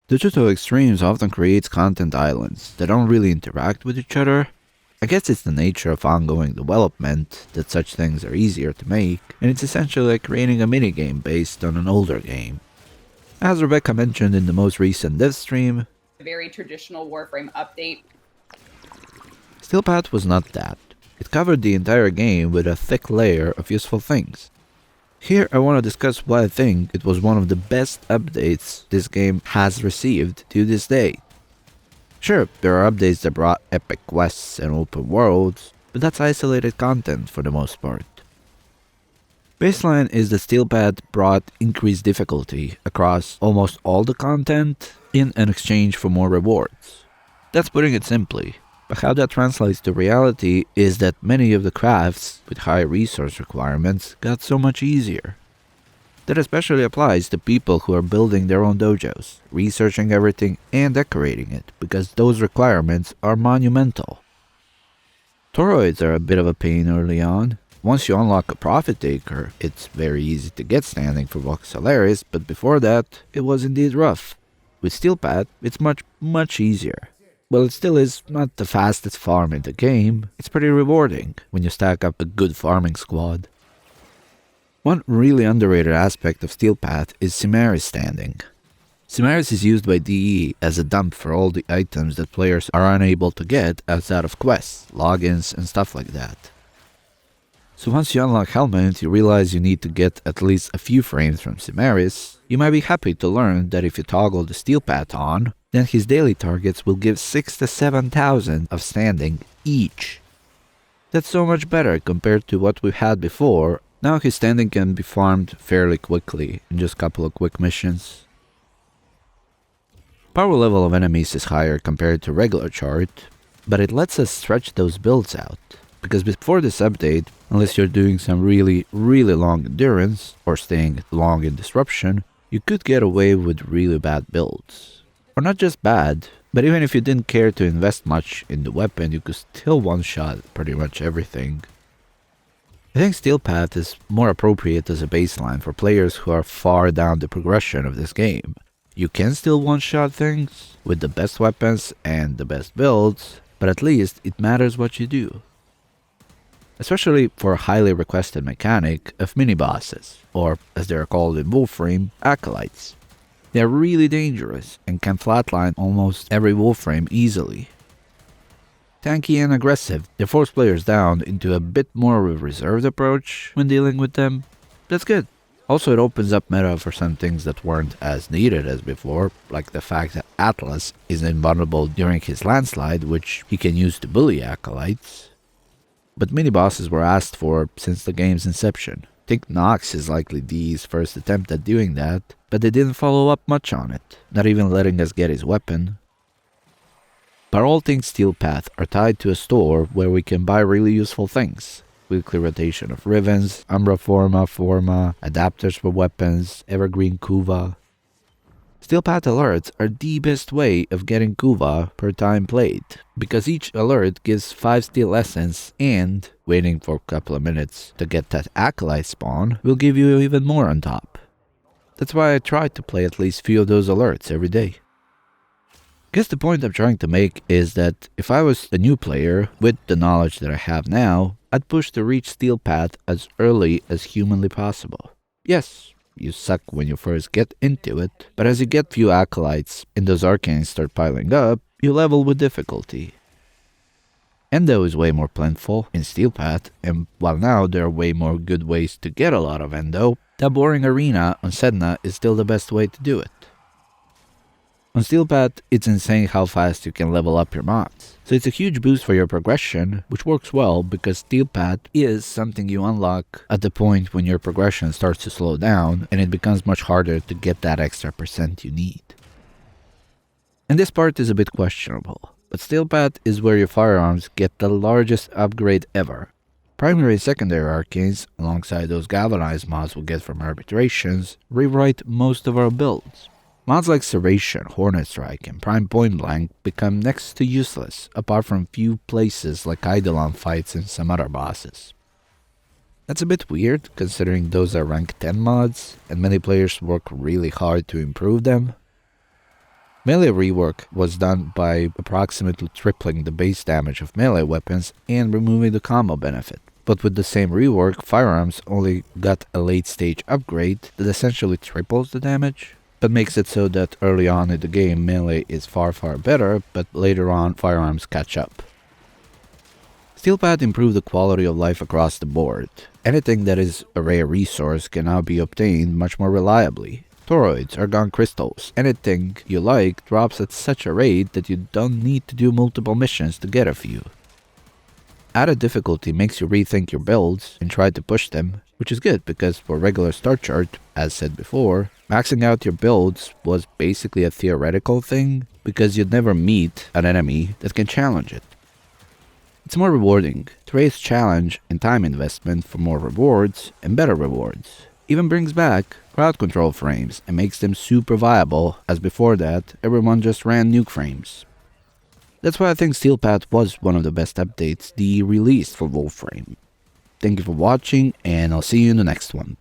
Digital Extremes often creates content islands that don't really interact with each other. I guess it's the nature of ongoing development that such things are easier to make, and it's essentially like creating a minigame based on an older game. As Rebecca mentioned in the most recent dev stream, very traditional Warframe update. Steelpath was not that. It covered the entire game with a thick layer of useful things. Here I want to discuss why I think it was one of the best updates this game has received to this day. Sure, there are updates that brought epic quests and open worlds, but that's isolated content for the most part. Baseline is that Steelpath brought increased difficulty across almost all the content in an exchange for more rewards. That's putting it simply, but how that translates to reality is that many of the crafts with high resource requirements got so much easier. That especially applies to people who are building their own dojos, researching everything and decorating it, because those requirements are monumental. Toroids are a bit of a pain early on. Once you unlock a Profit Taker, it's very easy to get standing for Voxelaris, but before that, it was indeed rough. With Steelpath, it's much easier. While it still is not the fastest farm in the game, it's pretty rewarding when you stack up a good farming squad. One really underrated aspect of Steelpath is Cimaris standing. Cimaris is used by DE as a dump for all the items that players are unable to get outside of quests, logins, and stuff like that. So once you unlock Helmet, you realize you need to get at least a few frames from Cimaris. You might be happy to learn that if you toggle the Steelpath on, then his daily targets will give 6,000 to 7,000 of standing each. That's so much better compared to what we've had before. Now his standing can be farmed fairly quickly in just a couple of quick missions. Power level of enemies is higher compared to regular chart, but it lets us stretch those builds out. Because before this update, unless you're doing some really long endurance or staying long in disruption, you could get away with really bad builds. Or not just bad, but even if you didn't care to invest much in the weapon, you could still one-shot pretty much everything. I think Steelpath is more appropriate as a baseline for players who are far down the progression of this game. You can still one-shot things with the best weapons and the best builds, but at least it matters what you do. Especially for a highly requested mechanic of mini-bosses, or as they are called in Warframe, acolytes. They are really dangerous and can flatline almost every Warframe easily. Tanky and aggressive, they force players down into a bit more of a reserved approach when dealing with them. That's good. Also, it opens up meta for some things that weren't as needed as before, like the fact that Atlas is invulnerable during his landslide, which he can use to bully acolytes. But mini-bosses were asked for since the game's inception. I think Nox is likely D's first attempt at doing that, but they didn't follow up much on it, not even letting us get his weapon. But all things Steelpath are tied to a store where we can buy really useful things. Weekly rotation of Rivens, Umbra Forma, adapters for weapons, Evergreen Kuva. Steelpath alerts are the best way of getting Kuva per time played, because each alert gives 5 steel essence and, waiting for a couple of minutes to get that acolyte spawn, will give you even more on top. That's why I try to play at least few of those alerts every day. Guess the point I'm trying to make is that if I was a new player with the knowledge that I have now, I'd push to reach Steelpath as early as humanly possible. Yes, you suck when you first get into it, but as you get few acolytes and those arcanes start piling up, you level with difficulty. Endo is way more plentiful in Steelpath, and while now there are way more good ways to get a lot of Endo, that boring arena on Sedna is still the best way to do it. On Steelpath, it's insane how fast you can level up your mods. So it's a huge boost for your progression, which works well because Steelpath is something you unlock at the point when your progression starts to slow down and it becomes much harder to get that extra percent you need. And this part is a bit questionable, but Steelpath is where your firearms get the largest upgrade ever. Primary and secondary arcanes, alongside those galvanized mods we'll get from arbitrations, rewrite most of our builds. Mods like Serration, Hornet Strike, and Prime Point Blank become next to useless, apart from few places like Eidolon fights and some other bosses. That's a bit weird, considering those are rank 10 mods, and many players work really hard to improve them. Melee rework was done by approximately tripling the base damage of melee weapons and removing the combo benefit. But with the same rework, firearms only got a late stage upgrade that essentially triples the damage, but makes it so that early on in the game melee is far better, but later on firearms catch up. Steelpad improved the quality of life across the board. Anything that is a rare resource can now be obtained much more reliably. Toroids, argon crystals, anything you like drops at such a rate that you don't need to do multiple missions to get a few. Added difficulty makes you rethink your builds and try to push them, which is good because for regular start chart, as said before, maxing out your builds was basically a theoretical thing because you'd never meet an enemy that can challenge it. It's more rewarding to raise challenge and time investment for more rewards and better rewards. Even brings back crowd control frames and makes them super viable, as before that everyone just ran nuke frames. That's why I think Steelpad was one of the best updates they released for Warframe. Thank you for watching, and I'll see you in the next one.